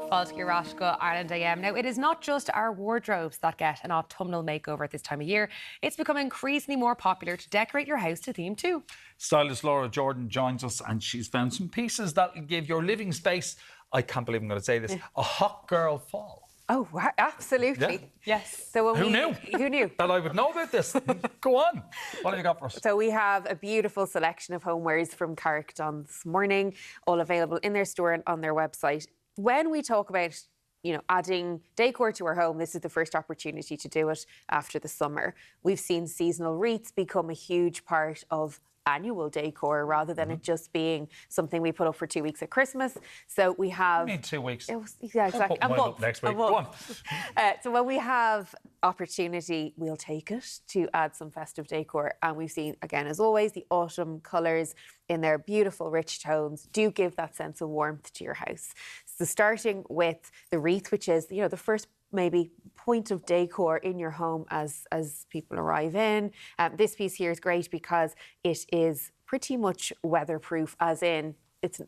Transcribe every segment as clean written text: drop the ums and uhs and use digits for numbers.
Fáilte Rashka, Ireland AM. Now, it is not just our wardrobes that get an autumnal makeover at this time of year. It's become increasingly more popular to decorate your house to theme too. Stylist Laura Jordan joins us and she's found some pieces that will give your living space, I can't believe I'm going to say this, a hot girl fall. Oh, absolutely. Yeah. Yes. So Who knew? Who knew? That I would know about this. Go on. What have you got for us? So we have a beautiful selection of homewares from Carraig Donn this morning, all available in their store and on their website. When we talk about, adding decor to our home, this is the first opportunity to do it after the summer. We've seen seasonal wreaths become a huge part of annual decor rather than it just being something we put up for 2 weeks at Christmas. So we have... You mean 2 weeks? Yeah, exactly. I'll put mine up next week. Go on. So when we have opportunity, we'll take it to add some festive decor. And we've seen, again, as always, the autumn colours in their beautiful, rich tones do give that sense of warmth to your house. So starting with the wreath, which is, the first maybe point of decor in your home as people arrive in. This piece here is great because it is pretty much weatherproof, as in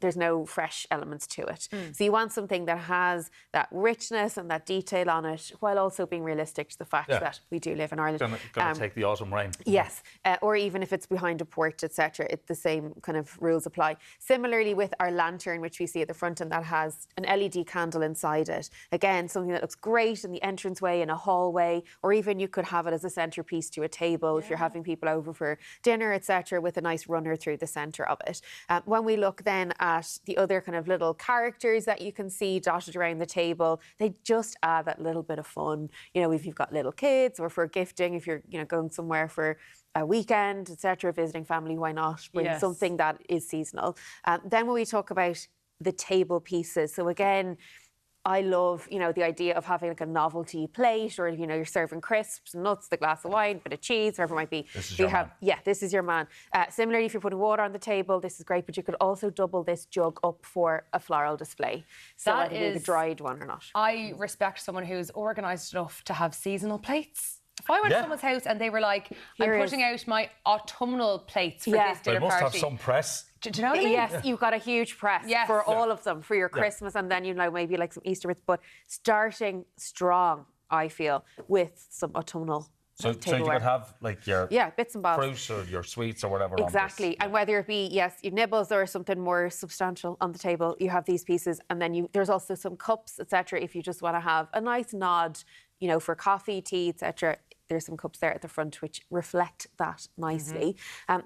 there's no fresh elements to it. So you want something that has that richness and that detail on it, while also being realistic to the fact that we do live in Ireland. Gonna take the autumn rain. Yes, or even if it's behind a porch, etc., the same kind of rules apply. Similarly with our lantern, which we see at the front, and that has an LED candle inside it. Again, something that looks great in the entranceway, in a hallway, or even you could have it as a centrepiece to a table if you're having people over for dinner, etc., with a nice runner through the centre of it. When we look then at the other kind of little characters that you can see dotted around the table, they just add that little bit of fun. If you've got little kids or for gifting, if you're going somewhere for a weekend, etc., visiting family, why not bring something that is seasonal? Then when we talk about the table pieces, so again, I love, the idea of having like a novelty plate, or, you're serving crisps, nuts, the glass of wine, bit of cheese, whatever it might be. This is your man. Yeah, this is your man. Similarly, if you're putting water on the table, this is great, but you could also double this jug up for a floral display. So That whether you have a dried one or not. I respect someone who's organised enough to have seasonal plates. If I went to someone's house and they were like, I'm putting out my autumnal plates for this dinner party. They must have party. some press. Do you know what I mean? Yes, you've got a huge press for all of them, for your Christmas, and then, maybe like some Easter bits, but starting strong, I feel, with some autumnal So you could have like your bits and bobs, fruits or your sweets or whatever. Exactly, and whether it be your nibbles or something more substantial on the table, you have these pieces, and then there's also some cups, etc. If you just want to have a nice nod, for coffee, tea, etc. There's some cups there at the front which reflect that nicely.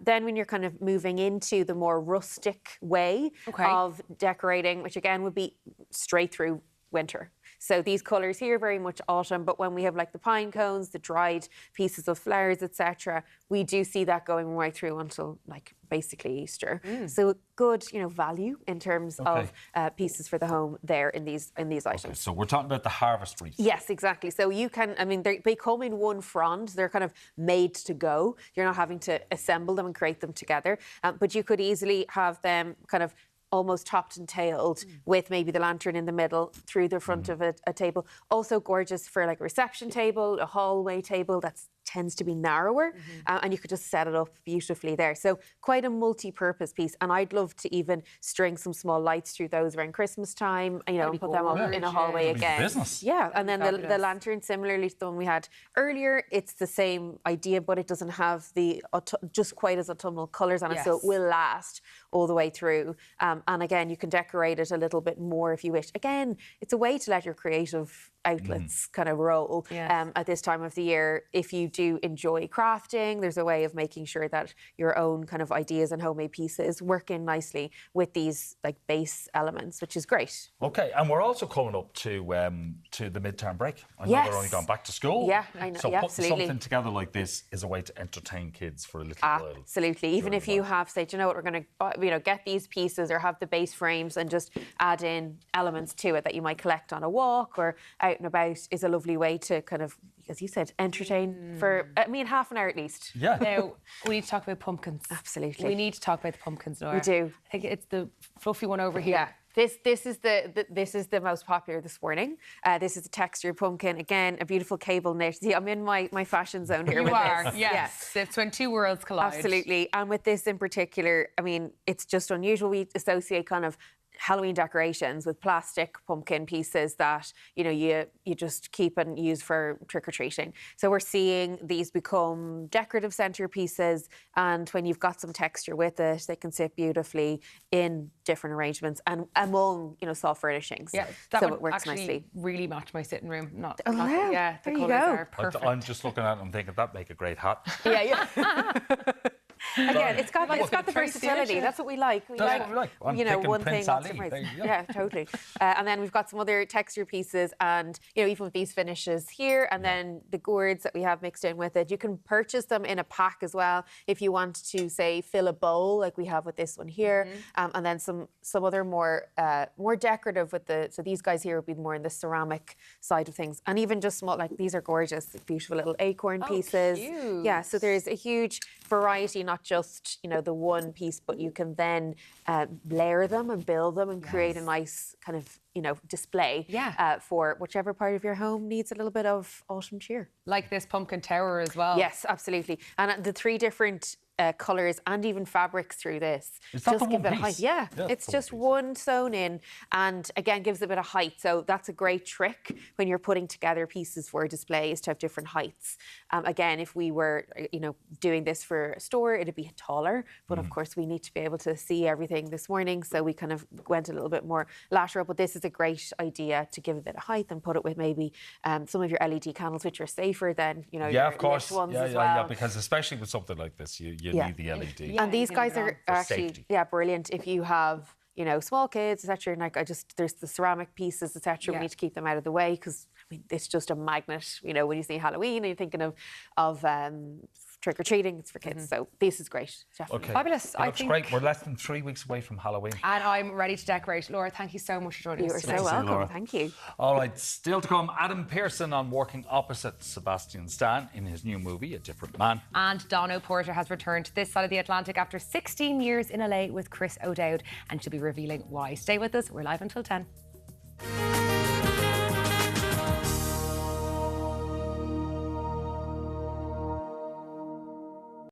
Then when you're kind of moving into the more rustic way of decorating, which again would be straight through winter. So these colours here, very much autumn, but when we have like the pine cones, the dried pieces of flowers, etc., we do see that going right through until like basically Easter. So good, value in terms of pieces for the home there in these items. So we're talking about the harvest wreath. Yes, exactly. So you can, they come in one frond. They're kind of made to go. You're not having to assemble them and create them together. But you could easily have them kind of almost topped and tailed with maybe the lantern in the middle through the front of a table. Also gorgeous for like a reception table, a hallway table that tends to be narrower, and you could just set it up beautifully there. So quite a multi-purpose piece, and I'd love to even string some small lights through those around Christmas time, and put them up in a hallway again. Business. Yeah, and then the lantern, similarly to the one we had earlier, it's the same idea, but it doesn't have the just quite as autumnal colours on it, so it will last all the way through. And again, you can decorate it a little bit more if you wish. Again, it's a way to let your creative outlets kind of roll at this time of the year. If you do enjoy crafting, there's a way of making sure that your own kind of ideas and homemade pieces work in nicely with these like base elements, which is great. Okay, and we're also coming up to the midterm break. I know they're only gone back to school. Yeah, I know. So putting something together like this is a way to entertain kids for a little while. Absolutely. Even if you have, say, do you know what, we're going to get these pieces or have the base frames and just add in elements to it that you might collect on a walk or out and about, is a lovely way to kind of, as you said, entertain for, half an hour at least. Yeah. Now, we need to talk about pumpkins. Absolutely. We need to talk about the pumpkins, Nora. We do. I think it's the fluffy one over here. Yeah. This is the most popular this morning. This is a textured pumpkin. Again, a beautiful cable knit. See, I'm in my fashion zone here. You with are, this. yes. It's when two worlds collide. Absolutely. And with this in particular, it's just unusual. We associate kind of Halloween decorations with plastic pumpkin pieces that you just keep and use for trick-or-treating. So we're seeing these become decorative centerpieces, and when you've got some texture with it, they can sit beautifully in different arrangements and among soft furnishings. Yeah, that so would it works actually nicely. really match my sitting room. Not wow. yeah, the There you colours go. are perfect. I'm just looking at it and thinking that'd make a great hat. Yeah. Again, it's got the Tracy versatility. Dishes. That's what we like. That's what we like. I'm thinking one Prince thing. Ali. Right. There you go. Yeah, totally. And then we've got some other texture pieces, and even with these finishes here, and then the gourds that we have mixed in with it. You can purchase them in a pack as well if you want to, say, fill a bowl like we have with this one here, and then some other more decorative with so these guys here would be more in the ceramic side of things, and even just small, like these are gorgeous, beautiful little acorn pieces. Cute. Yeah, so there's a huge variety, not just the one piece, but you can then layer them and build them and create a nice kind of display for whichever part of your home needs a little bit of autumn cheer. Like this pumpkin tower as well. Yes, absolutely. And the 3 different colours and even fabrics through this Is that just the give one it a height. piece? Yeah, Yeah, it's the just one one sewn in, and again gives a bit of height. So that's a great trick when you're putting together pieces for a display, is to have different heights. Again, if we were doing this for a store, it'd be taller, but of course we need to be able to see everything this morning, so we kind of went a little bit more lateral. But this is a great idea to give a bit of height and put it with maybe some of your LED candles, which are safer than Yeah, your of course. lit ones Yeah, as yeah, well. yeah. Because especially with something like this, you need the LED. And these give guys it are on. actually safety. brilliant if you have small kids, etc. And like there's the ceramic pieces, etc. We need to keep them out of the way, because it's just a magnet. When you see Halloween and you're thinking of trick or treating, it's for kids. So this is great. Definitely. Okay. Fabulous. It I looks think- great. We're less than 3 weeks away from Halloween. And I'm ready to decorate. Laura, thank you so much for joining You us are today. so to see you, welcome. Laura. Thank you. All right, still to come, Adam Pearson on working opposite Sebastian Stan in his new movie, A Different Man. And Donna Porter has returned to this side of the Atlantic after 16 years in LA with Chris O'Dowd, and she'll be revealing why. Stay with us. We're live until 10.